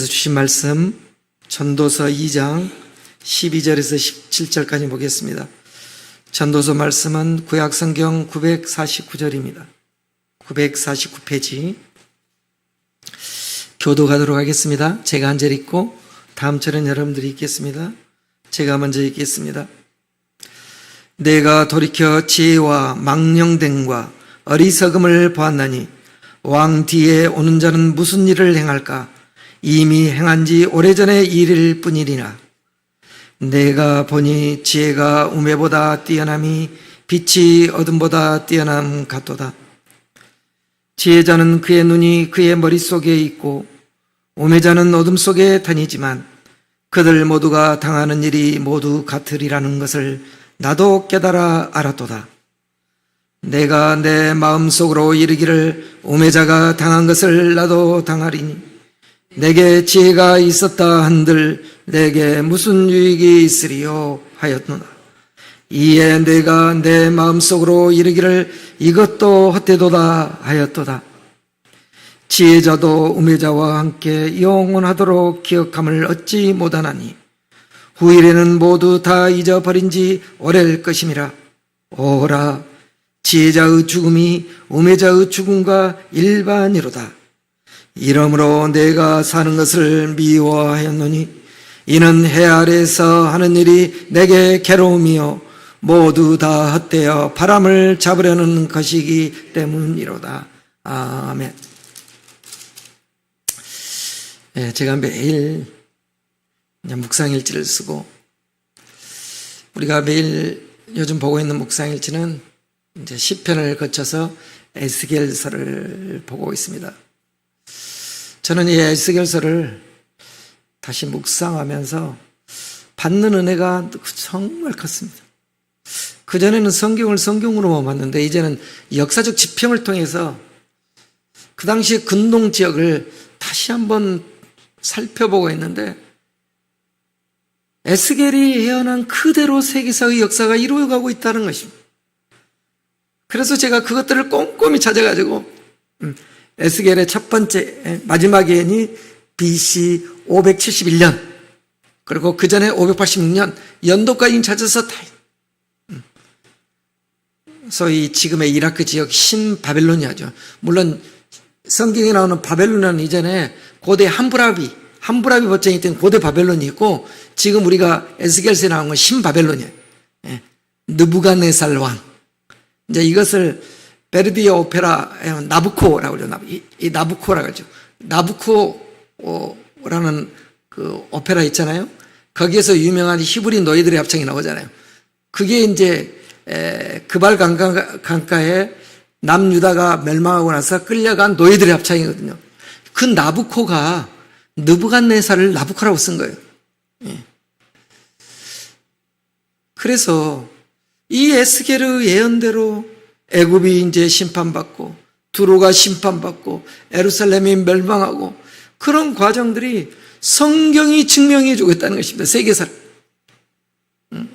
주신 말씀 전도서 2장 12절에서 17절까지 보겠습니다. 전도서 말씀은 구약성경 949절입니다. 949페이지 교도가도록 하겠습니다. 제가 한 절 읽고 다음 절은 여러분들이 읽겠습니다. 제가 먼저 읽겠습니다. 내가 돌이켜 지혜와 망령됨과 어리석음을 보았나니 왕 뒤에 오는 자는 무슨 일을 행할까? 이미 행한 지 오래전의 일일 뿐이리라. 내가 보니 지혜가 우매보다 뛰어남이 빛이 어둠보다 뛰어남 같도다. 지혜자는 그의 눈이 그의 머릿속에 있고 우매자는 어둠 속에 다니지만 그들 모두가 당하는 일이 모두 같으리라는 것을 나도 깨달아 알았도다. 내가 내 마음속으로 이르기를 우매자가 당한 것을 나도 당하리니 내게 지혜가 있었다 한들 내게 무슨 유익이 있으리요 하였노라. 이에 내가 내 마음속으로 이르기를 이것도 헛되도다 하였도다. 지혜자도 우매자와 함께 영원하도록 기억함을 얻지 못하나니 후일에는 모두 다 잊어버린 지 오래일 것임이라. 오라, 지혜자의 죽음이 우매자의 죽음과 일반이로다. 이러므로 내가 사는 것을 미워하였노니 이는 해 아래에서 하는 일이 내게 괴로움이요 모두 다 헛되어 바람을 잡으려는 것이기 때문이로다. 아멘. 네, 제가 매일 묵상일지를 쓰고 우리가 매일 요즘 보고 있는 묵상일지는 이제 시편을 거쳐서 에스겔서를 보고 있습니다. 저는 이 에스겔서를 다시 묵상하면서 받는 은혜가 정말 컸습니다. 그전에는 성경을 성경으로만 봤는데 이제는 역사적 지평을 통해서 그 당시의 근동 지역을 다시 한번 살펴보고 있는데 에스겔이 예언한 그대로 세계사의 역사가 이루어가고 있다는 것입니다. 그래서 제가 그것들을 꼼꼼히 찾아가지고 에스겔의 첫 번째 마지막 예언이 BC 571년 그리고 그 전에 586년 연도까지 찾아서 다 소위 지금의 이라크 지역 신바벨로니아죠. 물론 성경에 나오는 바벨론은 이전에 고대 함부라비 버전이 있던 고대 바벨론이 있고 지금 우리가 에스겔서에 나온 건 신바벨론이에요. 느부갓네살 왕. 이제 이것을 베르디의 오페라 나부코라고 그러죠. 이 나부코라고 하죠. 나부코라는 그 오페라 있잖아요. 거기에서 유명한 히브리 노예들의 합창이 나오잖아요. 그게 이제 그발 강가에 남유다가 멸망하고 나서 끌려간 노예들의 합창이거든요. 그 나부코가 느부갓네살을 나부코라고 쓴 거예요. 그래서 이 에스겔의 예언대로 애굽이 이제 심판받고 두로가 심판받고 에루살렘이 멸망하고 그런 과정들이 성경이 증명해 주겠다는 것입니다. 세계사를.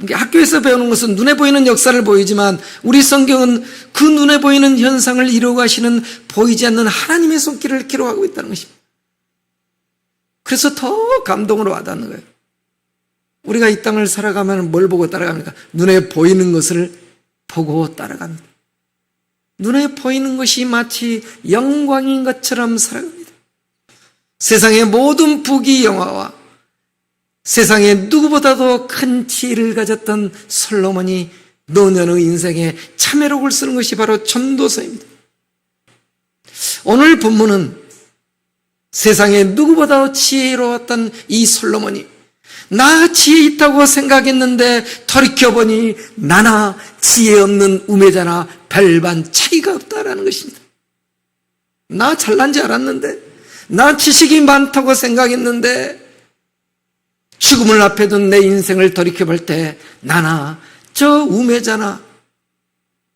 학교에서 배우는 것은 눈에 보이는 역사를 보이지만 우리 성경은 그 눈에 보이는 현상을 이루어가시는 보이지 않는 하나님의 손길을 기록하고 있다는 것입니다. 그래서 더 감동으로 와닿는 거예요. 우리가 이 땅을 살아가면 뭘 보고 따라갑니까? 눈에 보이는 것을 보고 따라갑니다. 눈에 보이는 것이 마치 영광인 것처럼 살아갑니다. 세상의 모든 부귀 영화와 세상에 누구보다도 큰 지혜를 가졌던 솔로몬이 노년의 인생에 참회록을 쓰는 것이 바로 전도서입니다. 오늘 본문은 세상에 누구보다 지혜로웠던 이 솔로몬이 나 지혜 있다고 생각했는데 돌이켜보니 나나 지혜 없는 우매자나 별반 차이가 없다라는 것입니다. 나 잘난 줄 알았는데 나 지식이 많다고 생각했는데 죽음을 앞에 둔 내 인생을 돌이켜볼 때 나나 저 우매자나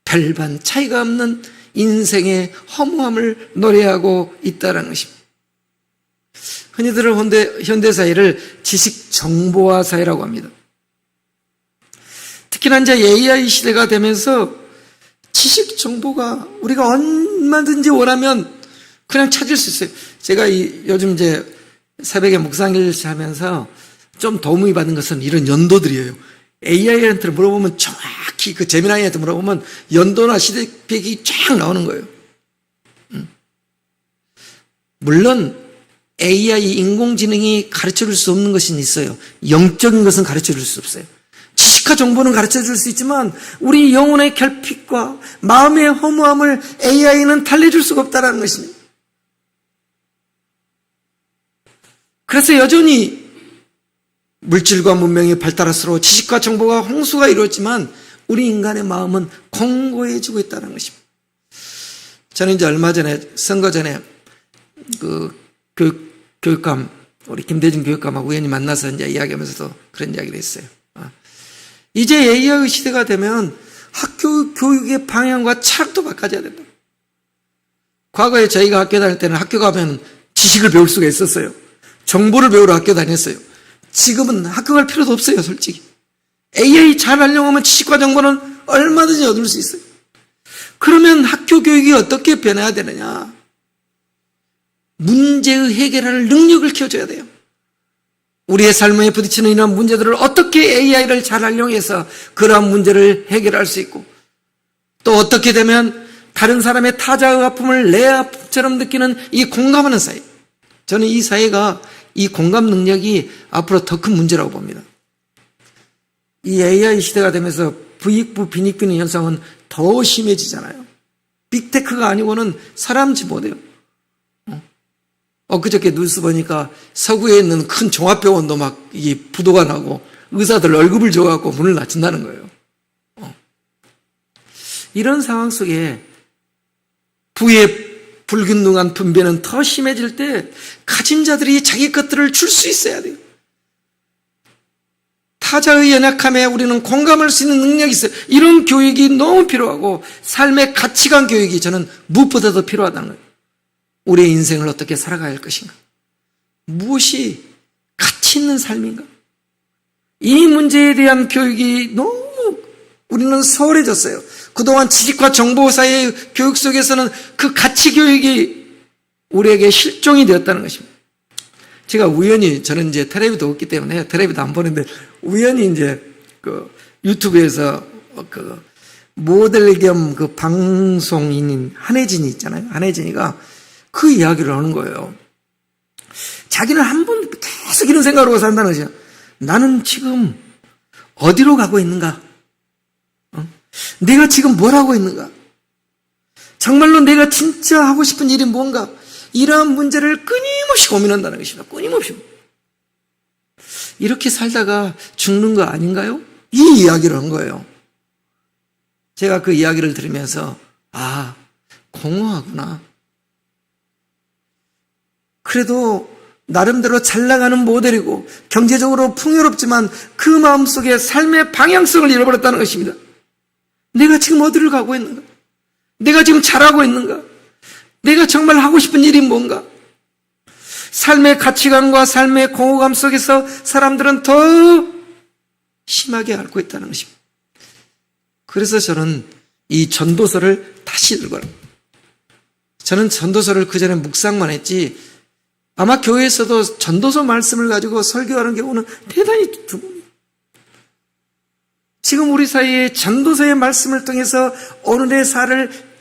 별반 차이가 없는 인생의 허무함을 노래하고 있다는 것입니다. 흔히들 현대사회를 지식정보화 사회라고 합니다. 특히나 이제 AI 시대가 되면서 지식정보가 우리가 얼마든지 원하면 그냥 찾을 수 있어요. 제가 요즘 이제 새벽에 묵상일 하면서 좀 도움이 받는 것은 이런 연도들이에요. AI한테 물어보면 정확히 그 제미나이한테 물어보면 연도나 시대백이 쫙 나오는 거예요. 물론 AI 인공지능이 가르쳐줄 수 없는 것은 있어요. 영적인 것은 가르쳐줄 수 없어요. 지식과 정보는 가르쳐줄 수 있지만 우리 영혼의 결핍과 마음의 허무함을 AI는 달래줄 수가 없다는 것입니다. 그래서 여전히 물질과 문명이 발달할수록 지식과 정보가 홍수가 이루어지만 우리 인간의 마음은 공고해지고 있다는 것입니다. 저는 이제 얼마 전에 선거 전에 교육감 우리 김대중 교육감하고 우연히 만나서 이제 이야기하면서도 그런 이야기를 했어요. 이제 AI의 시대가 되면 학교 교육의 방향과 철학도 바꿔줘야 된다. 과거에 저희가 학교 다닐 때는 학교 가면 지식을 배울 수가 있었어요. 정보를 배우러 학교 다녔어요. 지금은 학교 갈 필요도 없어요, 솔직히. AI 잘 활용하면 지식과 정보는 얼마든지 얻을 수 있어요. 그러면 학교 교육이 어떻게 변해야 되느냐? 문제의 해결할 능력을 키워줘야 돼요. 우리의 삶에 부딪히는 이런 문제들을 어떻게 AI를 잘 활용해서 그러한 문제를 해결할 수 있고 또 어떻게 되면 다른 사람의 타자의 아픔을 내 아픔처럼 느끼는 이 공감하는 사회. 저는 이 사회가 이 공감 능력이 앞으로 더 큰 문제라고 봅니다. 이 AI 시대가 되면서 부익부 빈익빈의 현상은 더 심해지잖아요. 빅테크가 아니고는 사람지 못해요. 엊그저께 뉴스 보니까 서구에 있는 큰 종합병원도 막 이 부도가 나고 의사들 월급을 줘갖고 문을 닫힌다는 거예요. 이런 상황 속에 부의 불균등한 분배는 더 심해질 때 가진 자들이 자기 것들을 줄 수 있어야 돼요. 타자의 연약함에 우리는 공감할 수 있는 능력이 있어요. 이런 교육이 너무 필요하고 삶의 가치관 교육이 저는 무엇보다도 필요하다는 거예요. 우리의 인생을 어떻게 살아가야 할 것인가? 무엇이 가치 있는 삶인가? 이 문제에 대한 교육이 너무 우리는 소홀해졌어요. 그동안 지식과 정보 사이의 교육 속에서는 그 가치 교육이 우리에게 실종이 되었다는 것입니다. 제가 우연히 저는 이제 텔레비도 없기 때문에 텔레비도 안 보는데 우연히 이제 그 유튜브에서 그 모델 겸 그 방송인인 한혜진이 있잖아요. 한혜진이가 그 이야기를 하는 거예요. 자기는 한 번 계속 이런 생각을 하고 산다는 것이야. 나는 지금 어디로 가고 있는가? 내가 지금 뭘 하고 있는가? 정말로 내가 진짜 하고 싶은 일이 뭔가? 이러한 문제를 끊임없이 고민한다는 것입니다. 끊임없이. 이렇게 살다가 죽는 거 아닌가요? 이 이야기를 한 거예요. 제가 그 이야기를 들으면서 공허하구나. 그래도 나름대로 잘 나가는 모델이고 경제적으로 풍요롭지만 그 마음속에 삶의 방향성을 잃어버렸다는 것입니다. 내가 지금 어디를 가고 있는가? 내가 지금 잘하고 있는가? 내가 정말 하고 싶은 일이 뭔가? 삶의 가치관과 삶의 공허감 속에서 사람들은 더 심하게 앓고 있다는 것입니다. 그래서 저는 이 전도서를 다시 읽어라. 저는 전도서를 그전에 묵상만 했지 아마 교회에서도 전도서 말씀을 가지고 설교하는 경우는 대단히 드뭅니다. 지금 우리 사이에 전도서의 말씀을 통해서 오늘의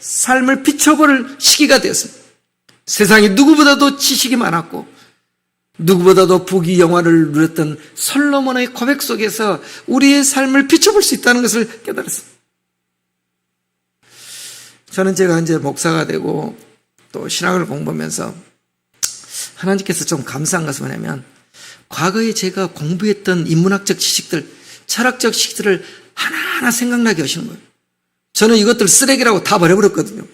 삶을 비춰볼 시기가 되었습니다. 세상에 누구보다도 지식이 많았고 누구보다도 부귀영화를 누렸던 솔로몬의 고백 속에서 우리의 삶을 비춰볼 수 있다는 것을 깨달았습니다. 저는 제가 이제 목사가 되고 또 신학을 공부하면서 하나님께서 좀 감사한 것은 뭐냐면 과거에 제가 공부했던 인문학적 지식들, 철학적 지식들을 하나하나 생각나게 하시는 거예요. 저는 이것들 쓰레기라고 다 버려버렸거든요.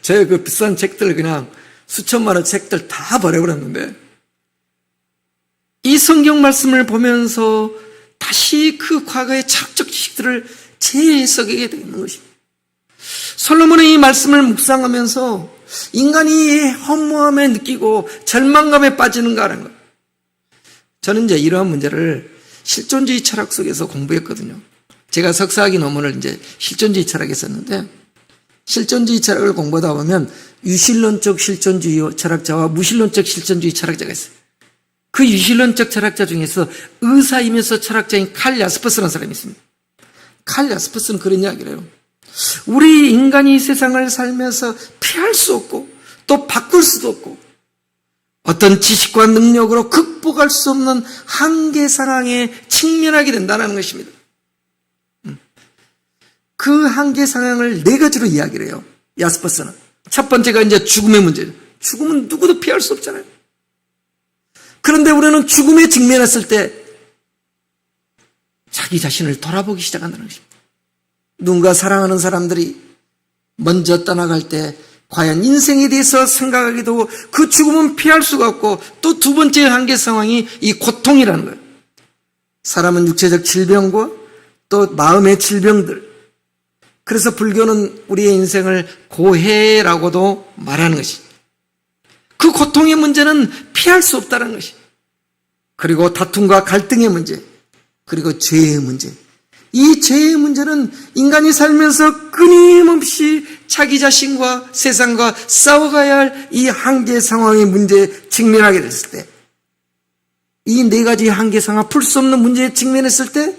제 그 비싼 책들 그냥 수천만 원 책들 다 버려버렸는데 이 성경 말씀을 보면서 다시 그 과거의 철학적 지식들을 재해석하게 되는 것입니다. 솔로몬의 이 말씀을 묵상하면서 인간이 허무함에 느끼고 절망감에 빠지는가 하는 것. 저는 이제 이러한 문제를 실존주의 철학 속에서 공부했거든요. 제가 석사학위 논문을 이제 실존주의 철학에 썼는데 실존주의 철학을 공부하다 보면 유실론적 실존주의 철학자와 무실론적 실존주의 철학자가 있어요. 그 유실론적 철학자 중에서 의사이면서 철학자인 칼 야스퍼스라는 사람이 있습니다. 칼 야스퍼스는 그런 이야기를 해요. 우리 인간이 세상을 살면서 피할 수 없고 또 바꿀 수도 없고 어떤 지식과 능력으로 극복할 수 없는 한계 상황에 직면하게 된다는 것입니다. 그 한계 상황을 네 가지로 이야기를 해요. 야스퍼스는. 첫 번째가 이제 죽음의 문제죠. 죽음은 누구도 피할 수 없잖아요. 그런데 우리는 죽음에 직면했을 때 자기 자신을 돌아보기 시작한다는 것입니다. 누군가 사랑하는 사람들이 먼저 떠나갈 때 과연 인생에 대해서 생각하게 되고 그 죽음은 피할 수가 없고 또 두 번째 한계 상황이 이 고통이라는 거예요. 사람은 육체적 질병과 또 마음의 질병들. 그래서 불교는 우리의 인생을 고해라고도 말하는 것입니다. 그 고통의 문제는 피할 수 없다는 것이. 그리고 다툼과 갈등의 문제, 그리고 죄의 문제. 이 죄의 문제는 인간이 살면서 끊임없이 자기 자신과 세상과 싸워가야 할 이 한계 상황의 문제에 직면하게 됐을 때, 이 네 가지 한계 상황, 풀 수 없는 문제에 직면했을 때,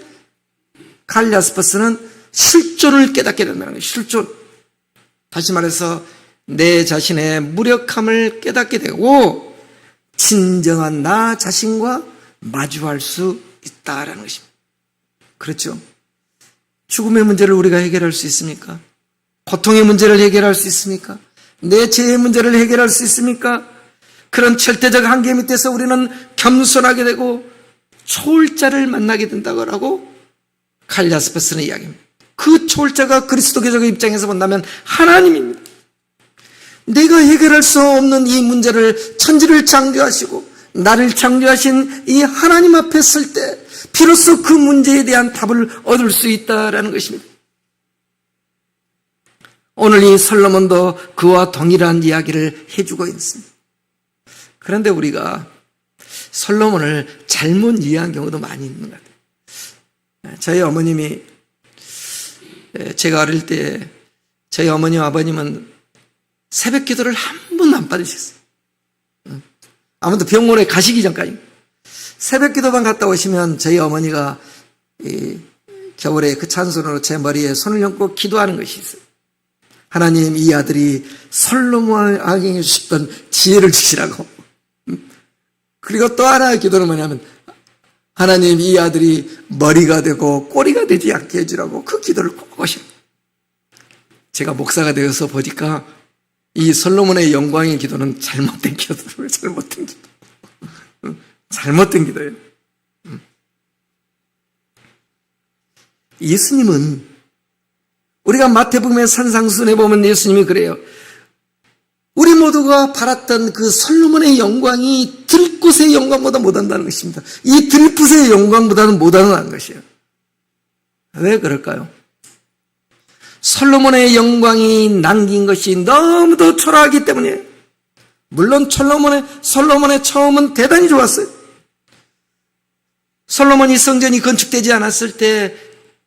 칼 야스퍼스는 실존을 깨닫게 된다는 거예요. 실존. 다시 말해서 내 자신의 무력함을 깨닫게 되고 진정한 나 자신과 마주할 수 있다라는 것입니다. 그렇죠? 죽음의 문제를 우리가 해결할 수 있습니까? 고통의 문제를 해결할 수 있습니까? 내 죄의 문제를 해결할 수 있습니까? 그런 절대적 한계 밑에서 우리는 겸손하게 되고 초월자를 만나게 된다고 칼 야스퍼스는 이야기합니다. 그 초월자가 그리스도교적 입장에서 본다면 하나님입니다. 내가 해결할 수 없는 이 문제를 천지를 창조하시고 나를 창조하신 이 하나님 앞에 설 때 비로소 그 문제에 대한 답을 얻을 수 있다라는 것입니다. 오늘 이 솔로몬도 그와 동일한 이야기를 해주고 있습니다. 그런데 우리가 솔로몬을 잘못 이해한 경우도 많이 있는 것 같아요. 저희 어머님이 제가 어릴 때 저희 어머님 아버님은 새벽 기도를 한 번도 안 받으셨어요. 아무도 병원에 가시기 전까지. 새벽 기도방 갔다 오시면 저희 어머니가 겨울에 그 찬송으로 제 머리에 손을 얹고 기도하는 것이 있어요. 하나님, 이 아들이 솔로몬에게 주셨던 지혜를 주시라고. 그리고 또 하나의 기도는 뭐냐면 하나님, 이 아들이 머리가 되고 꼬리가 되지 않게 해주라고 그 기도를 꼭 하셔요. 제가 목사가 되어서 보니까 이 솔로몬의 영광의 기도는 잘못된 기도예요. 잘못된 기도. 잘못된 기도예요. 예수님은 우리가 마태복음의 산상순에 보면 예수님이 그래요. 우리 모두가 바랐던 그 솔로몬의 영광이 들꽃의 영광보다 못한다는 것입니다. 이 들꽃의 영광보다는 못하는 것이에요. 왜 그럴까요? 솔로몬의 영광이 남긴 것이 너무도 초라하기 때문이에요. 물론 솔로몬의 처음은 대단히 좋았어요. 솔로몬이 성전이 건축되지 않았을 때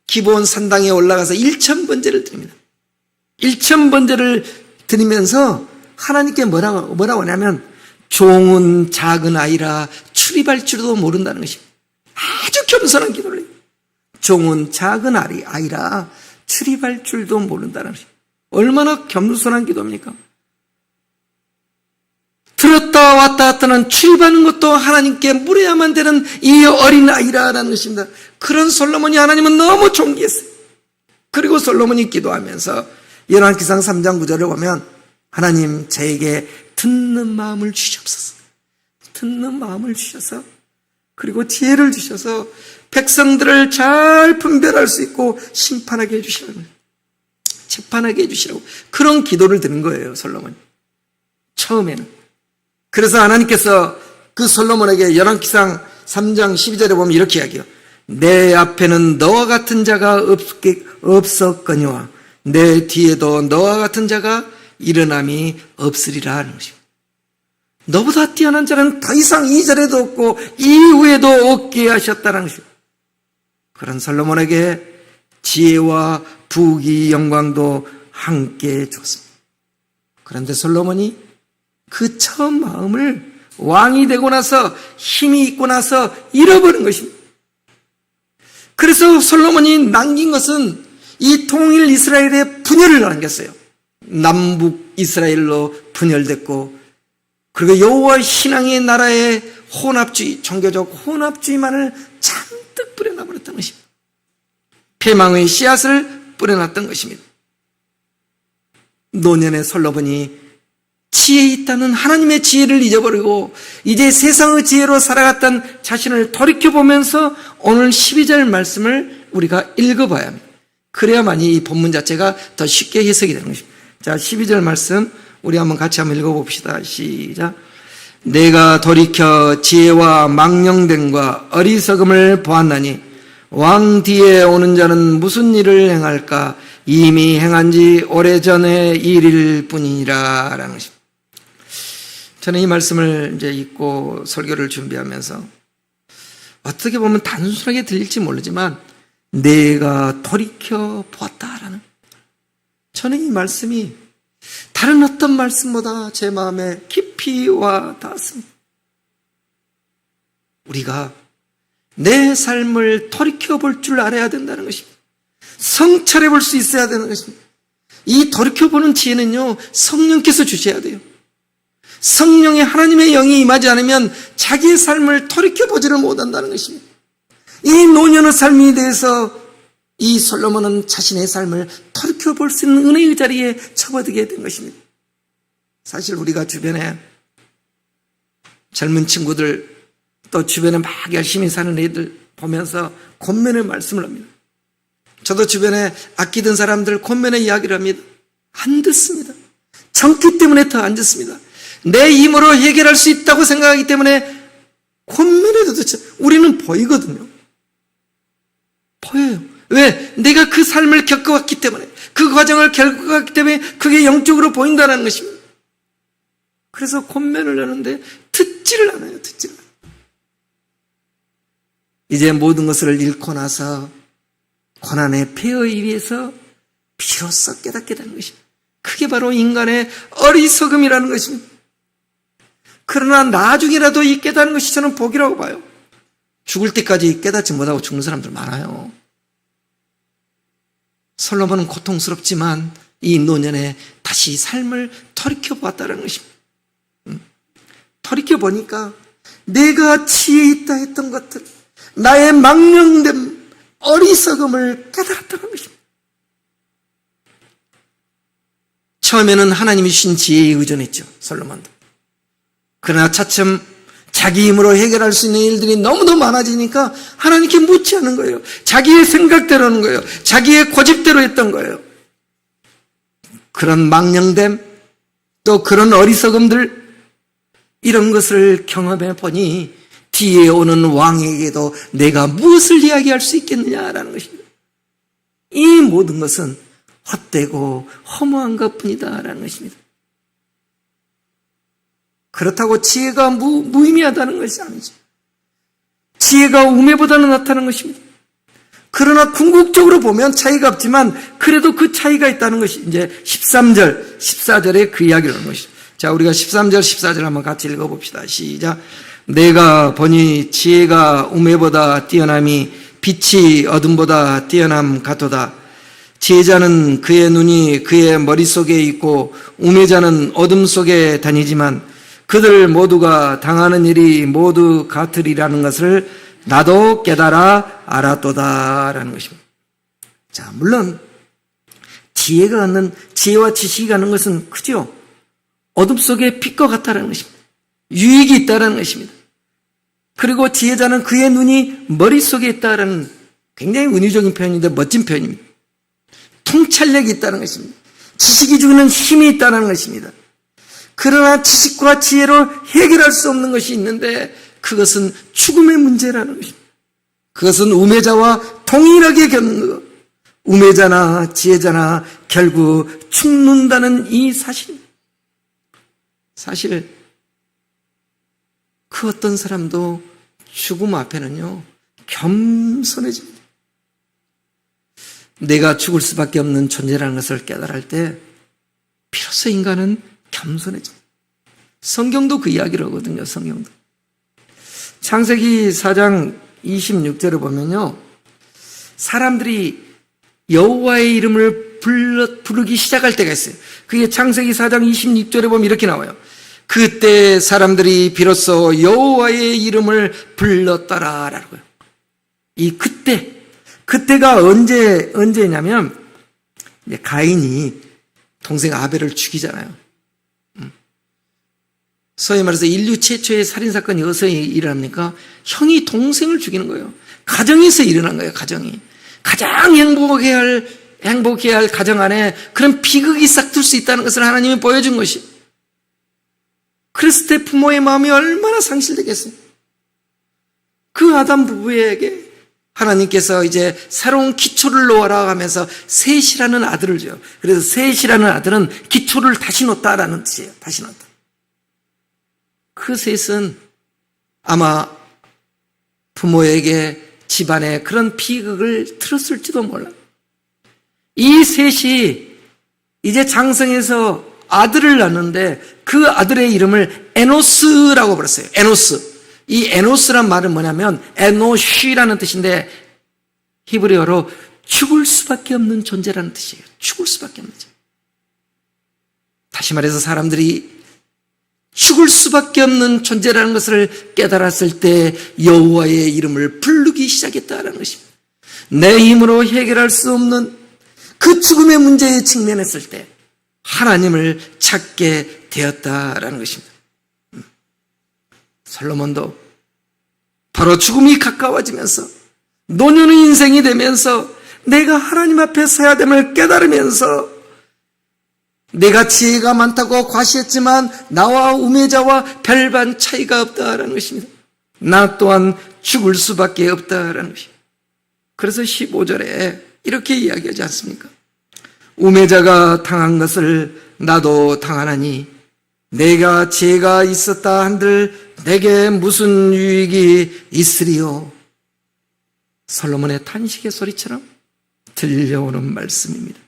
기브온 산당에 올라가서 1000번제를 드립니다. 1000번제를 드리면서 하나님께 뭐라고 하냐면 종은 작은 아이라 출입할 줄도 모른다는 것입니다. 아주 겸손한 기도를 해요. 종은 작은 아이라 출입할 줄도 모른다는 것입니다. 얼마나 겸손한 기도입니까? 들었다 왔다 하는 출입하는 것도 하나님께 물어야만 되는 이 어린아이라는 것입니다. 그런 솔로몬이 하나님은 너무 존귀했어요. 그리고 솔로몬이 기도하면서 열왕기상 3장 9절을 보면 하나님, 저에게 듣는 마음을 주시옵소서. 듣는 마음을 주셔서, 그리고 지혜를 주셔서 백성들을 잘 분별할 수 있고 심판하게 해주시라고, 재판하게 해주시라고 그런 기도를 드린 거예요, 솔로몬이. 처음에는. 그래서 하나님께서 그 솔로몬에게 열왕기상 3장 12절에 보면 이렇게 이야기해요. 내 앞에는 너와 같은 자가 없었거니와 내 뒤에도 너와 같은 자가 일어남이 없으리라 하는 것입니다. 너보다 뛰어난 자는 더 이상 이전에도 없고 이후에도 없게 하셨다는 것입니다. 그런 솔로몬에게 지혜와 부귀 영광도 함께 줬습니다. 그런데 솔로몬이 그 처음 마음을 왕이 되고 나서 힘이 있고 나서 잃어버린 것입니다. 그래서 솔로몬이 남긴 것은 이 통일 이스라엘의 분열을 남겼어요. 남북 이스라엘로 분열됐고, 그리고 여호와 신앙의 나라의 혼합주의, 종교적 혼합주의만을 잔뜩 뿌려놔버렸던 것입니다. 패망의 씨앗을 뿌려놨던 것입니다. 노년의 솔로몬이 지혜 있다는 하나님의 지혜를 잊어버리고 이제 세상의 지혜로 살아갔던 자신을 돌이켜보면서 오늘 12절 말씀을 우리가 읽어봐야 합니다. 그래야만이 이 본문 자체가 더 쉽게 해석이 되는 것입니다. 자, 12절 말씀 우리 한번 같이 한번 읽어봅시다. 시작. 내가 돌이켜 지혜와 망령됨과 어리석음을 보았나니 왕 뒤에 오는 자는 무슨 일을 행할까? 이미 행한 지 오래전의 일일 뿐이니라 라는 것입니다. 저는 이 말씀을 이제 읽고 설교를 준비하면서 어떻게 보면 단순하게 들릴지 모르지만 내가 돌이켜 보았다라는, 저는 이 말씀이 다른 어떤 말씀보다 제 마음에 깊이 와 닿았습니다. 우리가 내 삶을 돌이켜 볼 줄 알아야 된다는 것입니다. 성찰해 볼 수 있어야 되는 것입니다. 이 돌이켜 보는 지혜는요, 성령께서 주셔야 돼요. 성령의 하나님의 영이 임하지 않으면 자기의 삶을 돌이켜 보지를 못한다는 것입니다. 이 노년의 삶에 대해서 이 솔로몬은 자신의 삶을 돌이켜 볼 수 있는 은혜의 자리에 접어들게 된 것입니다. 사실 우리가 주변에 젊은 친구들, 또 주변에 막 열심히 사는 애들 보면서 권면의 말씀을 합니다. 저도 주변에 아끼던 사람들 권면의 이야기를 합니다. 안 듣습니다. 정기 때문에 더 안 듣습니다. 내 힘으로 해결할 수 있다고 생각하기 때문에 권면해도 우리는 보이거든요. 보여요. 왜? 내가 그 삶을 겪어왔기 때문에, 그 과정을 겪어왔기 때문에 그게 영적으로 보인다는 것입니다. 그래서 권면을 하는데 듣지를 않아요. 듣지를 않아요. 이제 모든 것을 잃고 나서 고난의 폐허에 의해서 비로소 깨닫게 되는 것입니다. 그게 바로 인간의 어리석음이라는 것입니다. 그러나 나중에라도 이 깨닫는 것이 저는 복이라고 봐요. 죽을 때까지 깨닫지 못하고 죽는 사람들 많아요. 솔로몬은 고통스럽지만 이 노년에 다시 삶을 돌이켜보았다는 것입니다. 돌이켜보니까 내가 지혜 있다 했던 것들, 나의 망령됨, 어리석음을 깨달았다는 것입니다. 처음에는 하나님이 주신 지혜에 의존했죠, 솔로몬도. 그러나 차츰 자기 힘으로 해결할 수 있는 일들이 너무도 많아지니까 하나님께 묻지 않은 거예요. 자기의 생각대로 하는 거예요. 자기의 고집대로 했던 거예요. 그런 망령됨, 또 그런 어리석음들, 이런 것을 경험해 보니 뒤에 오는 왕에게도 내가 무엇을 이야기할 수 있겠느냐라는 것입니다. 이 모든 것은 헛되고 허무한 것뿐이다라는 것입니다. 그렇다고 지혜가 무의미하다는 것이 아니죠. 지혜가 우매보다는 낫다는 것입니다. 그러나 궁극적으로 보면 차이가 없지만 그래도 그 차이가 있다는 것이 이제 13절, 14절에 그 이야기를 하는 것이죠. 자, 우리가 13절, 14절 한번 같이 읽어봅시다. 시작. 내가 보니 지혜가 우매보다 뛰어남이 빛이 어둠보다 뛰어남 같도다. 지혜자는 그의 눈이 그의 머릿속에 있고 우매자는 어둠 속에 다니지만 그들 모두가 당하는 일이 모두 같으리라는 것을 나도 깨달아 알았도다라는 것입니다. 자, 물론 지혜가 갖는, 지혜와 지식이 갖는 것은 크죠. 어둠 속에 빛과 같다라는 것입니다. 유익이 있다라는 것입니다. 그리고 지혜자는 그의 눈이 머릿속에 있다라는 굉장히 은유적인 표현인데 멋진 표현입니다. 통찰력이 있다는 것입니다. 지식이 주는 힘이 있다는 것입니다. 그러나 지식과 지혜로 해결할 수 없는 것이 있는데 그것은 죽음의 문제라는 것입니다. 그것은 우매자와 동일하게 겪는 것. 우매자나 지혜자나 결국 죽는다는 이 사실입니다. 사실 그 어떤 사람도 죽음 앞에는요 겸손해집니다. 내가 죽을 수밖에 없는 존재라는 것을 깨달을 때 비로소 인간은 겸손해집니다. 성경도 그 이야기를 하거든요. 성경도. 창세기 4장 26절에 보면요, 사람들이 여호와의 이름을 부르기 시작할 때가 있어요. 그게 창세기 4장 26절에 보면 이렇게 나와요. 그때 사람들이 비로소 여호와의 이름을 불렀더라라고요. 이 그때가 언제냐면 이제 가인이 동생 아벨을 죽이잖아요. 소위 말해서 인류 최초의 살인사건이 어디서 일어납니까? 형이 동생을 죽이는 거예요. 가정에서 일어난 거예요. 가정이. 가장 행복해야 할 가정 안에 그런 비극이 싹틀 수 있다는 것을 하나님이 보여준 것이. 그랬을 때 부모의 마음이 얼마나 상실되겠어요. 그 아담 부부에게 하나님께서 이제 새로운 기초를 놓아라 하면서 셋이라는 아들을 줘요. 그래서 셋이라는 아들은 기초를 다시 놓다라는 뜻이에요. 다시 놓다. 그 셋은 아마 부모에게 집안에 그런 비극을 들었을지도 몰라. 이 셋이 이제 장성해서 아들을 낳는데 그 아들의 이름을 에노스라고 불렀어요. 에노스. 이 에노스란 말은 뭐냐면 에노쉬라는 뜻인데 히브리어로 죽을 수밖에 없는 존재라는 뜻이에요. 죽을 수밖에 없는 존재. 다시 말해서 사람들이 죽을 수밖에 없는 존재라는 것을 깨달았을 때 여호와의 이름을 부르기 시작했다는 것입니다. 내 힘으로 해결할 수 없는 그 죽음의 문제에 직면했을 때 하나님을 찾게 되었다라는 것입니다. 솔로몬도 바로 죽음이 가까워지면서 노년의 인생이 되면서 내가 하나님 앞에 서야 됨을 깨달으면서 내가 지혜가 많다고 과시했지만 나와 우매자와 별반 차이가 없다라는 것입니다. 나 또한 죽을 수밖에 없다라는 것입니다. 그래서 15절에 이렇게 이야기하지 않습니까? 우매자가 당한 것을 나도 당하나니 내가 지혜가 있었다 한들 내게 무슨 유익이 있으리요. 솔로몬의 탄식의 소리처럼 들려오는 말씀입니다.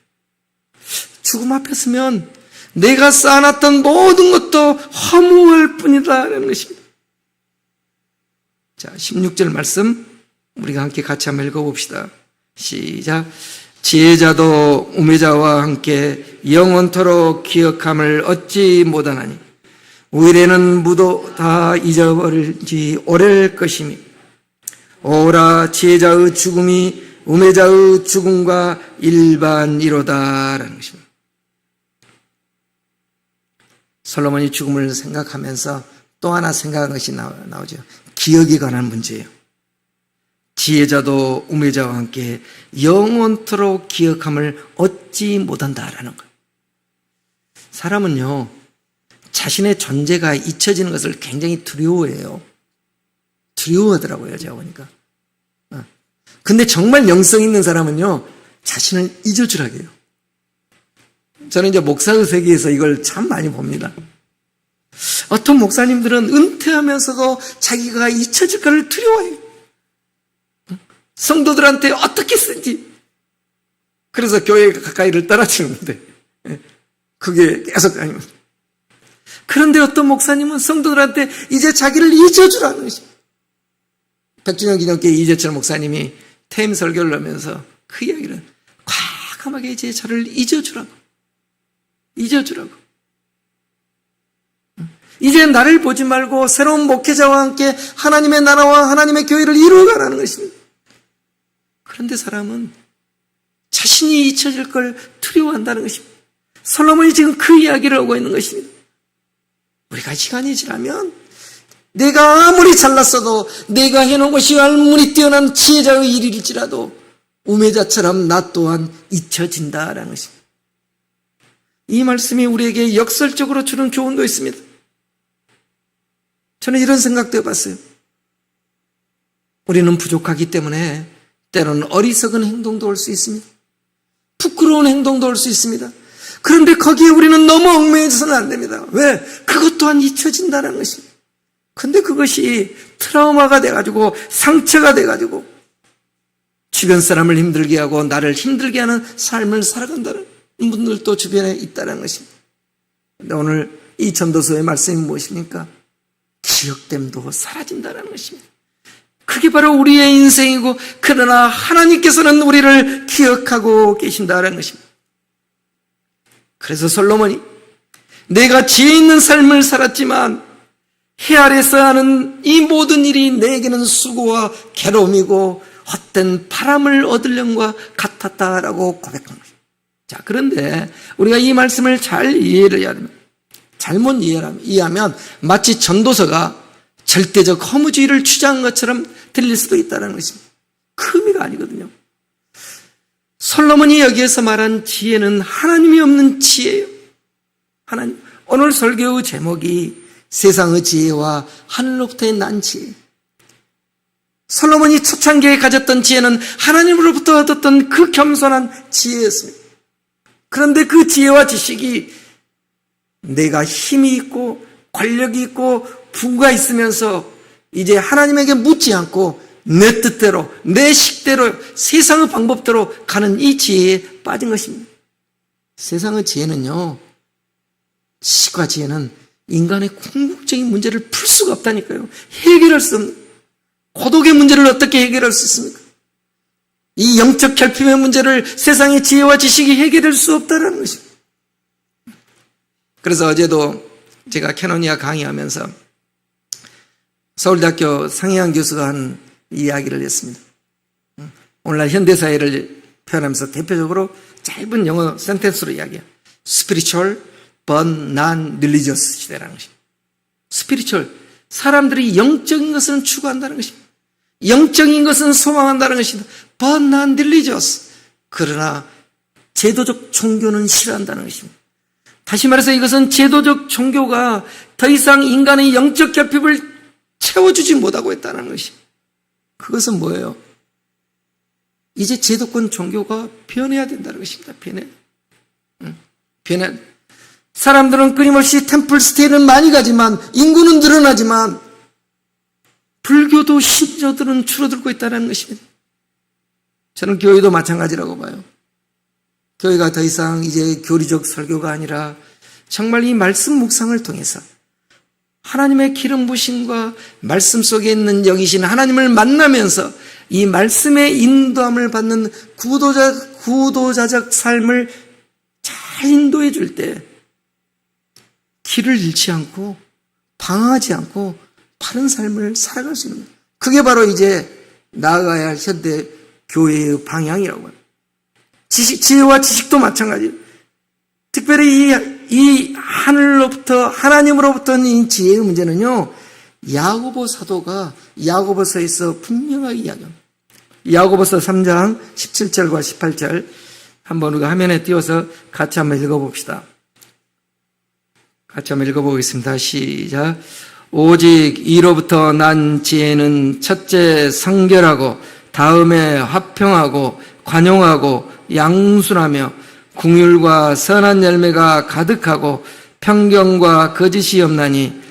죽음 앞에 서면 내가 쌓아놨던 모든 것도 허무할 뿐이다라는 것입니다. 자, 16절 말씀 우리가 함께 같이 한번 읽어봅시다. 시작. 지혜자도 우매자와 함께 영원토록 기억함을 얻지 못하나니 의뢰는 무도 다 잊어버릴지 오래일 것이니 오라 지혜자의 죽음이 우매자의 죽음과 일반이로다라는 것입니다. 솔로몬이 죽음을 생각하면서 또 하나 생각한 것이 나오죠. 기억에 관한 문제예요. 지혜자도 우매자와 함께 영원토록 기억함을 얻지 못한다라는 것. 사람은요, 자신의 존재가 잊혀지는 것을 굉장히 두려워해요. 두려워하더라고요, 제가 보니까. 근데 정말 영성 있는 사람은요, 자신을 잊어주라고 해요. 저는 이제 목사의 세계에서 이걸 참 많이 봅니다. 어떤 목사님들은 은퇴하면서도 자기가 잊혀질까를 두려워해요. 성도들한테 어떻게 쓰지? 그래서 교회 가까이를 떨어지는데 그게 계속 아닙니다. 그런데 어떤 목사님은 성도들한테 이제 자기를 잊어주라는 것입니다. 백주년 기념교회 이재철 목사님이 퇴임 설교를 하면서 그 이야기를 과감하게 이제 저를 잊어주라고. 이제 나를 보지 말고 새로운 목회자와 함께 하나님의 나라와 하나님의 교회를 이루어가라는 것입니다. 그런데 사람은 자신이 잊혀질 걸 두려워한다는 것입니다. 솔로몬이 지금 그 이야기를 하고 있는 것입니다. 우리가 시간이 지나면 내가 아무리 잘났어도 내가 해놓은 것이 아무리 뛰어난 지혜자의 일일지라도 우매자처럼 나 또한 잊혀진다라는 것입니다. 이 말씀이 우리에게 역설적으로 주는 교훈도 있습니다. 저는 이런 생각도 해봤어요. 우리는 부족하기 때문에 때로는 어리석은 행동도 할 수 있습니다. 부끄러운 행동도 할 수 있습니다. 그런데 거기에 우리는 너무 얽매여져서는 안 됩니다. 왜? 그것 또한 잊혀진다는 것입니다. 근데 그것이 트라우마가 돼가지고 상처가 돼가지고 주변 사람을 힘들게 하고 나를 힘들게 하는 삶을 살아간다는 분들도 주변에 있다는 것입니다. 근데 오늘 이 전도서의 말씀이 무엇입니까? 기억됨도 사라진다는 것입니다. 그게 바로 우리의 인생이고, 그러나 하나님께서는 우리를 기억하고 계신다는 것입니다. 그래서 솔로몬이 내가 지혜 있는 삶을 살았지만 해 아래서 하는 이 모든 일이 내게는 수고와 괴로움이고 헛된 바람을 얻으려는과 같았다라고 고백한 것입니다. 자, 그런데 우리가 이 말씀을 잘 이해를 해야 됩니다. 잘못 이해하면 마치 전도서가 절대적 허무주의를 주장한 것처럼 들릴 수도 있다는 것입니다. 그 의미가 아니거든요. 솔로몬이 여기에서 말한 지혜는 하나님이 없는 지혜예요. 하나님. 오늘 설교의 제목이 세상의 지혜와 하늘로부터의 난 지혜. 솔로몬이 초창기에 가졌던 지혜는 하나님으로부터 얻었던 그 겸손한 지혜였습니다. 그런데 그 지혜와 지식이 내가 힘이 있고 권력이 있고 부가 있으면서 이제 하나님에게 묻지 않고 내 뜻대로, 내 식대로, 세상의 방법대로 가는 이 지혜에 빠진 것입니다. 세상의 지혜는요, 지식과 지혜는 인간의 궁극적인 문제를 풀 수가 없다니까요. 해결할 수 없는, 고독의 문제를 어떻게 해결할 수 있습니까? 이 영적 결핍의 문제를 세상의 지혜와 지식이 해결할 수 없다는 것입니다. 그래서 어제도 제가 캐노니아 강의하면서 서울대학교 상혜한 교수가 한 이야기를 했습니다. 오늘날 현대사회를 표현하면서 대표적으로 짧은 영어 센텐스로 이야기해요. Spiritual but non-religious 시대라는 것입니다. Spiritual, 사람들이 영적인 것은 추구한다는 것입니다. 영적인 것은 소망한다는 것입니다. But non-religious, 그러나 제도적 종교는 싫어한다는 것입니다. 다시 말해서 이것은 제도적 종교가 더 이상 인간의 영적 결핍을 채워주지 못하고 있다는 것입니다. 그것은 뭐예요? 이제 제도권 종교가 변해야 된다는 것입니다. 변해. 사람들은 끊임없이 템플 스테이는 많이 가지만, 인구는 늘어나지만 불교도 신조들은 줄어들고 있다는 것입니다. 저는 교회도 마찬가지라고 봐요. 교회가 더 이상 이제 교리적 설교가 아니라 정말 이 말씀 묵상을 통해서 하나님의 기름 부심과 말씀 속에 있는 영이신 하나님을 만나면서 이 말씀의 인도함을 받는 구도자적 삶을 잘 인도해 줄 때 길을 잃지 않고 방황하지 않고 바른 삶을 살아갈 수 있는 거예요. 그게 바로 이제 나아가야 할 현대 교회의 방향이라고 합니다. 지혜와 지식도 마찬가지예요. 특별히 이 하늘로부터, 하나님으로부터 이 지혜의 문제는요, 야고보 사도가 야고보서에서 분명하게 이야기합니다. 야고보서 3장 17절과 18절 한번 우리가 화면에 띄워서 같이 한번 읽어봅시다. 같이 한번 읽어보겠습니다. 시작. 오직 이로부터 난 지혜는 첫째 성결하고 다음에 화평하고 관용하고 양순하며 긍휼과 선한 열매가 가득하고 편견과 거짓이 없나니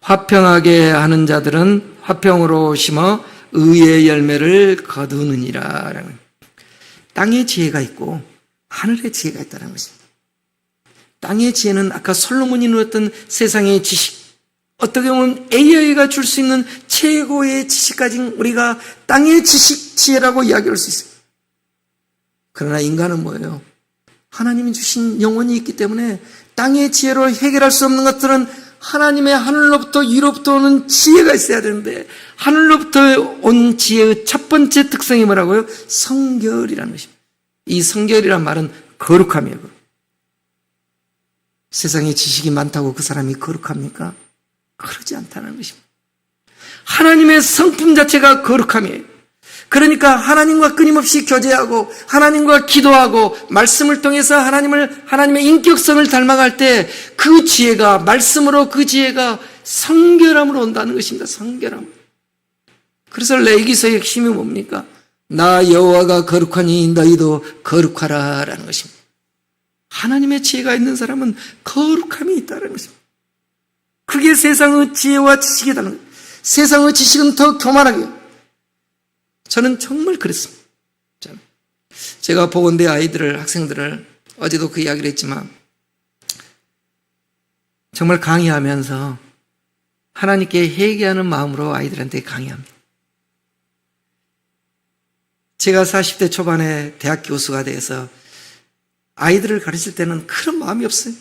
화평하게 하는 자들은 화평으로 심어 의의 열매를 거두느니라. 땅의 지혜가 있고 하늘의 지혜가 있다는 것입니다. 땅의 지혜는 아까 솔로몬이 누렸던 세상의 지식, 어떻게 보면 AI가 줄 수 있는 최고의 지식까지 우리가 땅의 지식, 지혜라고 이야기할 수 있어요. 그러나 인간은 뭐예요? 하나님이 주신 영혼이 있기 때문에 땅의 지혜로 해결할 수 없는 것들은 하나님의 하늘로부터 위로부터 오는 지혜가 있어야 되는데, 하늘로부터 온 지혜의 첫 번째 특성이 뭐라고요? 성결이라는 것입니다. 이 성결이란 말은 거룩함이에요. 세상에 지식이 많다고 그 사람이 거룩합니까? 그러지 않다는 것입니다. 하나님의 성품 자체가 거룩함이에요. 그러니까 하나님과 끊임없이 교제하고 하나님과 기도하고 말씀을 통해서 하나님의 인격성을 닮아갈 때 그 지혜가, 말씀으로 그 지혜가 성결함으로 온다는 것입니다. 성결함. 그래서 레위기서의 핵심이 뭡니까? 나 여호와가 거룩하니 너희도 거룩하라 라는 것입니다. 하나님의 지혜가 있는 사람은 거룩함이 있다는 것입니다. 그게 세상의 지혜와 지식이라는 거예요. 세상의 지식은 더 교만하게. 저는 정말 그랬습니다. 제가 보건대 아이들을, 학생들을, 어제도 그 이야기를 했지만, 정말 강의하면서 하나님께 회개하는 마음으로 아이들한테 강의합니다. 제가 40대 초반에 대학 교수가 돼서 아이들을 가르칠 때는 그런 마음이 없어요.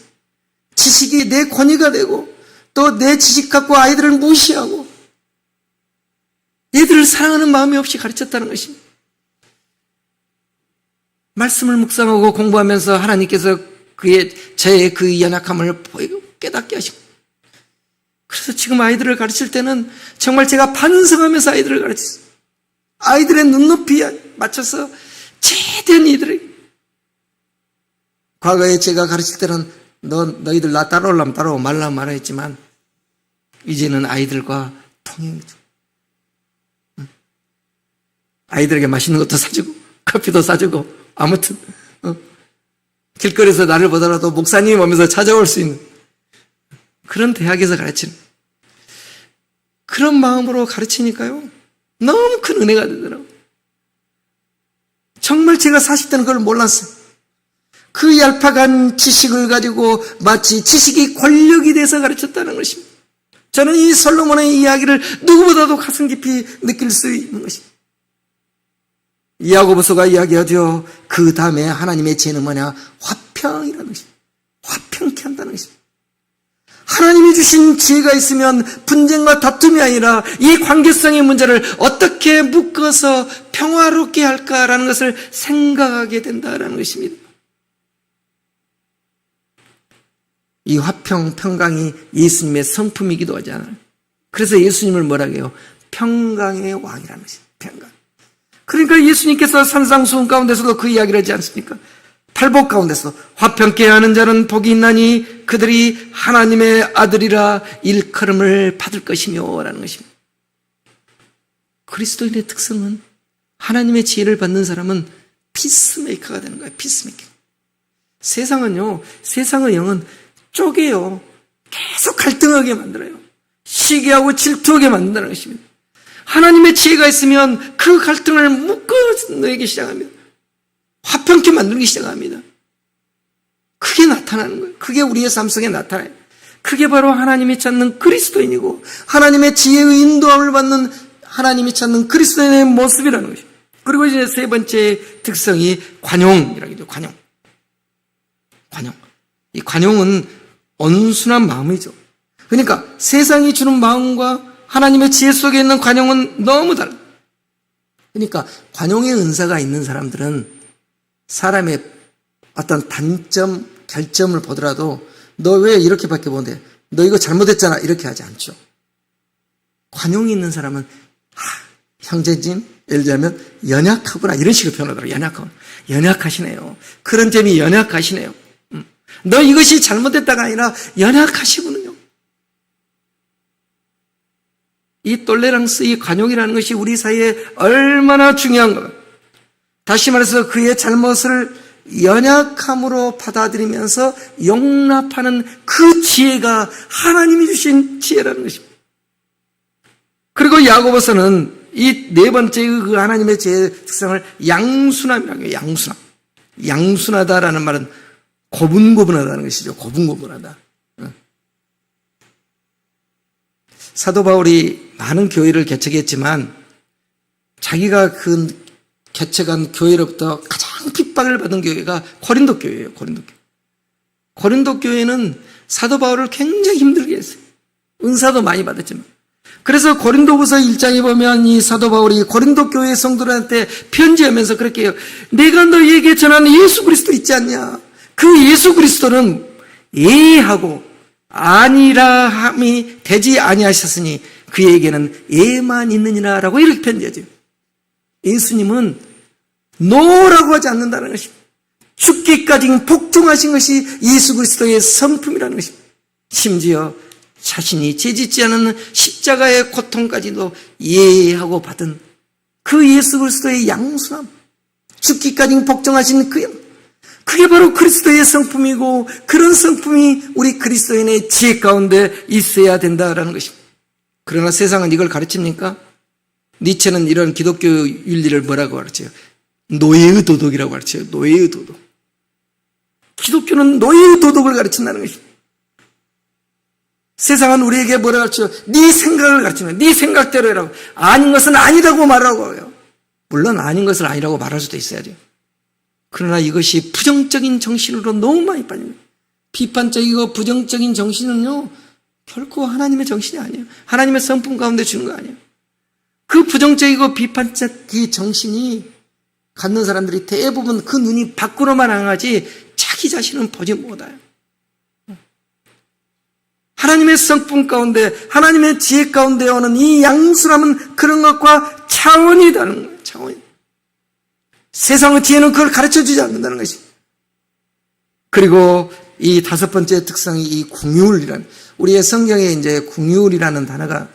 지식이 내 권위가 되고 또 내 지식 갖고 아이들을 무시하고 얘들을 사랑하는 마음이 없이 가르쳤다는 것입니다. 말씀을 묵상하고 공부하면서 하나님께서 저의 그 연약함을 보이고 깨닫게 하시고, 그래서 지금 아이들을 가르칠 때는 정말 제가 반성하면서 아이들을 가르쳤어요. 아이들의 눈높이에 맞춰서 최대한 이들에게. 과거에 제가 가르칠 때는 너희들 나 따라오려면 따라오고 말라면 말아 했지만 이제는 아이들과 통행이죠. 아이들에게 맛있는 것도 사주고 커피도 사주고 아무튼 길거리에서 나를 보더라도 목사님이 오면서 찾아올 수 있는 그런 대학에서 가르치는 그런 마음으로 가르치니까요 너무 큰 은혜가 되더라고요. 정말 제가 40대는 그걸 몰랐어요. 그 얄팍한 지식을 가지고 마치 지식이 권력이 돼서 가르쳤다는 것입니다. 저는 이 솔로몬의 이야기를 누구보다도 가슴 깊이 느낄 수 있는 것입니다. 야고보서가 이야기하죠. 그 다음에 하나님의 지혜는 뭐냐? 화평이라는 것입니다. 화평케 한다는 것입니다. 하나님이 주신 지혜가 있으면 분쟁과 다툼이 아니라 이 관계성의 문제를 어떻게 묶어서 평화롭게 할까라는 것을 생각하게 된다는 것입니다. 이 화평, 평강이 예수님의 성품이기도 하잖아요. 그래서 예수님을 뭐라고 해요? 평강의 왕이라는 것입니다. 평강. 그러니까 예수님께서 산상수훈 가운데서도 그 이야기를 하지 않습니까? 팔복 가운데서 화평케 하는 자는 복이 있나니 그들이 하나님의 아들이라 일컬음을 받을 것이며 라는 것입니다. 그리스도인의 특성은 하나님의 지혜를 받는 사람은 피스메이커가 되는 거예요. 피스메이커. 세상은요, 세상의 영은 쪼개요. 계속 갈등하게 만들어요. 시기하고 질투하게 만든다는 것입니다. 하나님의 지혜가 있으면 그 갈등을 묶어내기 시작합니다. 화평케 만들기 시작합니다. 그게 나타나는 거예요. 그게 우리의 삶 속에 나타나요. 그게 바로 하나님이 찾는 그리스도인이고 하나님의 지혜의 인도함을 받는 하나님이 찾는 그리스도인의 모습이라는 것입니다. 그리고 이제 세 번째 특성이 관용이라고 하죠. 관용. 이 관용은 온순한 마음이죠. 그러니까 세상이 주는 마음과 하나님의 지혜 속에 있는 관용은 너무 달라요. 그러니까 관용의 은사가 있는 사람들은 사람의 어떤 단점, 결점을 보더라도 너 왜 이렇게밖에 보는데 너 이거 잘못했잖아 이렇게 하지 않죠. 관용이 있는 사람은 형제님 예를 들자면 연약하구나 이런 식으로 표현하더라고요. 연약하시네요. 그런 점이 연약하시네요. 너 이것이 잘못됐다가 아니라 연약하시군요. 이 톨레랑스, 이 관용이라는 것이 우리 사이에 얼마나 중요한가. 다시 말해서 그의 잘못을 연약함으로 받아들이면서 용납하는 그 지혜가 하나님이 주신 지혜라는 것입니다. 그리고 야고보서는 이 네 번째 그 하나님의 지혜의 특성을 양순함이라고 해요. 양순함. 양순하다라는 말은 고분고분하다는 것이죠. 고분고분하다. 사도 바울이 많은 교회를 개척했지만 자기가 그 개척한 교회로부터 가장 핍박을 받은 교회가 고린도 교회예요. 고린도 교회는 사도 바울을 굉장히 힘들게 했어요. 은사도 많이 받았지만. 그래서 고린도후서 1장에 보면 이 사도 바울이 고린도 교회 성도들한테 편지하면서 그렇게 해요. 내가 너희에게 전하는 예수 그리스도 있지 않냐? 그 예수 그리스도는 예하고 아니라 함이 되지 아니하셨으니 그에게는 예만 있느니라라고 이렇게 편지하죠. 예수님은 노라고 하지 않는다는 것입니다. 죽기까지 복종하신 것이 예수 그리스도의 성품이라는 것입니다. 심지어 자신이 죄짓지 않은 십자가의 고통까지도 예하고 받은 그 예수 그리스도의 양순함, 죽기까지 복종하신 그 영, 그게 바로 그리스도의 성품이고 그런 성품이 우리 그리스도인의 지혜 가운데 있어야 된다라는 것입니다. 그러나 세상은 이걸 가르칩니까? 니체는 이런 기독교 윤리를 뭐라고 가르쳐요? 노예의 도덕이라고 가르쳐요. 노예의 도덕. 기독교는 노예의 도덕을 가르친다는 것입니다. 세상은 우리에게 뭐라 가르쳐? 네 생각을 가르치는, 네 생각대로 해라고. 아닌 것은 아니라고 말하고 해요. 물론 아닌 것을 아니라고 말할 수도 있어야죠. 그러나 이것이 부정적인 정신으로 너무 많이 빠집니다. 비판적이고 부정적인 정신은요, 결코 하나님의 정신이 아니에요. 하나님의 성품 가운데 주는 거 아니에요. 그 부정적이고 비판적인 정신이 갖는 사람들이 대부분 그 눈이 밖으로만 향하지 자기 자신은 보지 못해요. 하나님의 성품 가운데, 하나님의 지혜 가운데 오는 이 양순함은 그런 것과 차원이 다른 거예요. 차원이. 세상의 지혜는 그걸 가르쳐주지 않는다는 것이. 그리고 이 다섯 번째 특성이 이 궁율이라는, 우리의 성경에 이제 궁율이라는 단어가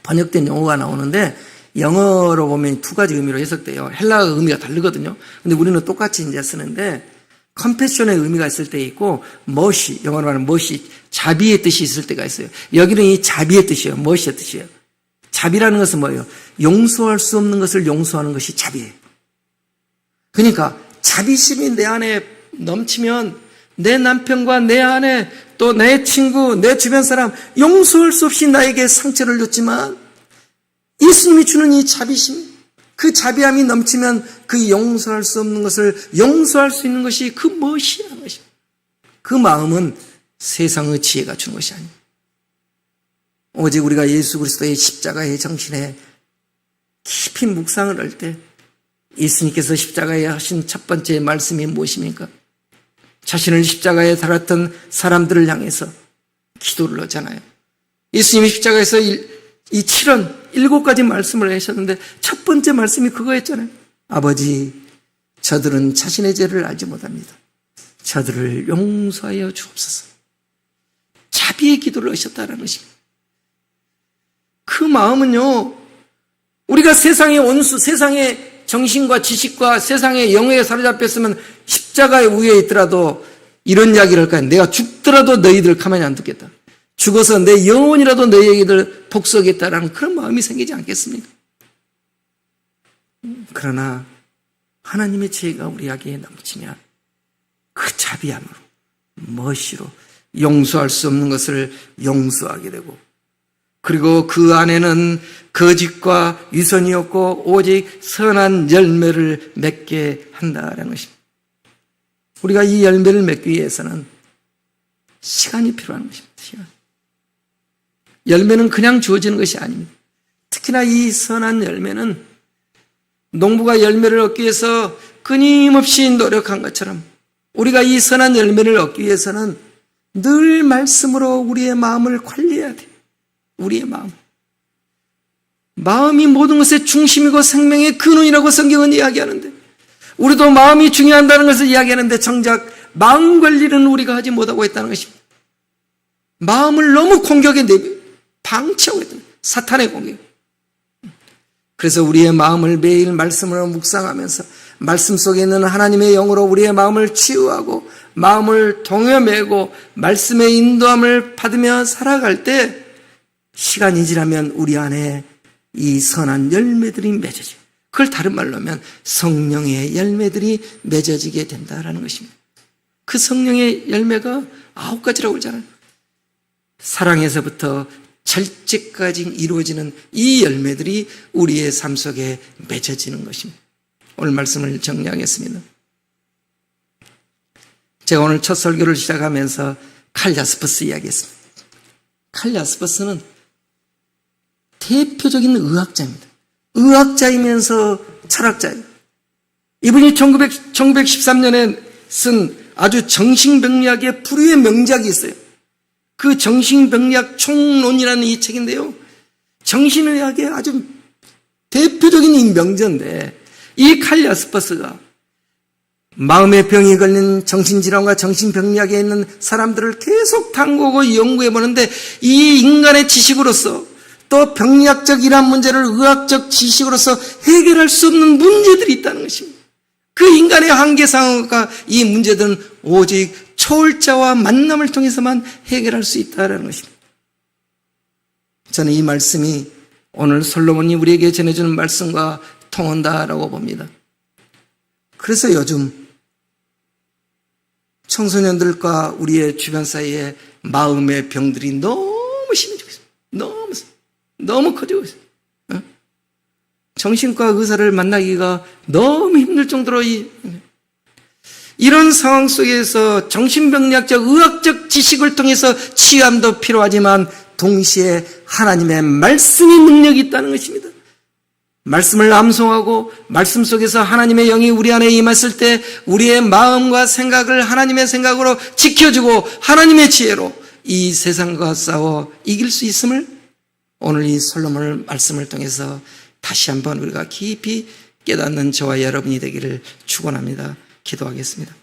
번역된 용어가 나오는데, 영어로 보면 두 가지 의미로 해석돼요. 헬라어 의미가 다르거든요. 근데 우리는 똑같이 이제 쓰는데, 컴패션의 의미가 있을 때 있고, 머시, 영어로 말하면 머시, 자비의 뜻이 있을 때가 있어요. 여기는 이 자비의 뜻이에요. 머시의 뜻이에요. 자비라는 것은 뭐예요? 용서할 수 없는 것을 용서하는 것이 자비예요. 그러니까 자비심이 내 안에 넘치면 내 남편과 내 아내, 또 내 친구, 내 주변 사람 용서할 수 없이 나에게 상처를 줬지만 예수님이 주는 이 자비심, 그 자비함이 넘치면 그 용서할 수 없는 것을 용서할 수 있는 것이 그 무엇이라는 것입니다. 그 마음은 세상의 지혜가 주는 것이 아닙니다. 오직 우리가 예수 그리스도의 십자가의 정신에 깊이 묵상을 할 때 예수님께서 십자가에 하신 첫 번째 말씀이 무엇입니까? 자신을 십자가에 달았던 사람들을 향해서 기도를 하잖아요. 예수님이 십자가에서 이 7가지 말씀을 하셨는데 첫 번째 말씀이 그거였잖아요. 아버지, 저들은 자신의 죄를 알지 못합니다. 저들을 용서하여 주옵소서. 자비의 기도를 하셨다는 것입니다. 그 마음은요, 우리가 세상의 원수, 세상의 정신과 지식과 세상의 영에 사로잡혔으면 십자가의 위에 있더라도 이런 이야기를 할까요? 내가 죽더라도 너희들 가만히 안 두겠다. 죽어서 내 영혼이라도 너희에게 복수하겠다라는 그런 마음이 생기지 않겠습니까? 그러나 하나님의 지혜가 우리에게 넘치면 그 자비함으로, 머시로 용서할 수 없는 것을 용서하게 되고, 그리고 그 안에는 거짓과 위선이 없고 오직 선한 열매를 맺게 한다라는 것입니다. 우리가 이 열매를 맺기 위해서는 시간이 필요한 것입니다. 시간. 열매는 그냥 주어지는 것이 아닙니다. 특히나 이 선한 열매는 농부가 열매를 얻기 위해서 끊임없이 노력한 것처럼 우리가 이 선한 열매를 얻기 위해서는 늘 말씀으로 우리의 마음을 관리해야 돼요. 우리의 마음이 모든 것의 중심이고 생명의 근원이라고 성경은 이야기하는데, 우리도 마음이 중요하다는 것을 이야기하는데 정작 마음 관리는 우리가 하지 못하고 있다는 것입니다. 마음을 너무 공격에 방치하고 있다. 사탄의 공격. 그래서 우리의 마음을 매일 말씀으로 묵상하면서 말씀 속에 있는 하나님의 영으로 우리의 마음을 치유하고 마음을 동여매고 말씀의 인도함을 받으며 살아갈 때 시간이 지나면 우리 안에 이 선한 열매들이 맺어져요. 그걸 다른 말로 하면 성령의 열매들이 맺어지게 된다라는 것입니다. 그 성령의 열매가 9가지라고 그러잖아요. 사랑에서부터 절제까지 이루어지는 이 열매들이 우리의 삶 속에 맺어지는 것입니다. 오늘 말씀을 정리하겠습니다. 제가 오늘 첫 설교를 시작하면서 칼 야스퍼스 이야기했습니다. 칼 야스퍼스는 대표적인 의학자입니다. 의학자이면서 철학자예요. 이분이 1913년에 쓴 아주 정신병리학의 불후의 명작이 있어요. 그 정신병리학 총론이라는 이 책인데요, 정신의학의 아주 대표적인 이 명저인데, 이 칼 야스퍼스가 마음의 병이 걸린 정신질환과 정신병리학에 있는 사람들을 계속 탐구하고 연구해보는데, 이 인간의 지식으로서 또 병리학적 이러한 문제를 의학적 지식으로서 해결할 수 없는 문제들이 있다는 것입니다. 그 인간의 한계상과 이 문제들은 오직 초월자와 만남을 통해서만 해결할 수 있다는 것입니다. 저는 이 말씀이 오늘 솔로몬이 우리에게 전해주는 말씀과 통한다라고 봅니다. 그래서 요즘 청소년들과 우리의 주변 사이에 마음의 병들이 너무 심해지고 있어요. 너무 커지고 있어요. 정신과 의사를 만나기가 너무 힘들 정도로 이런 상황 속에서 정신병리학적 의학적 지식을 통해서 치유함도 필요하지만 동시에 하나님의 말씀의 능력이 있다는 것입니다. 말씀을 암송하고 말씀 속에서 하나님의 영이 우리 안에 임했을 때 우리의 마음과 생각을 하나님의 생각으로 지켜주고 하나님의 지혜로 이 세상과 싸워 이길 수 있음을 오늘 이 솔로몬 말씀을 통해서 다시 한번 우리가 깊이 깨닫는 저와 여러분이 되기를 축원합니다. 기도하겠습니다.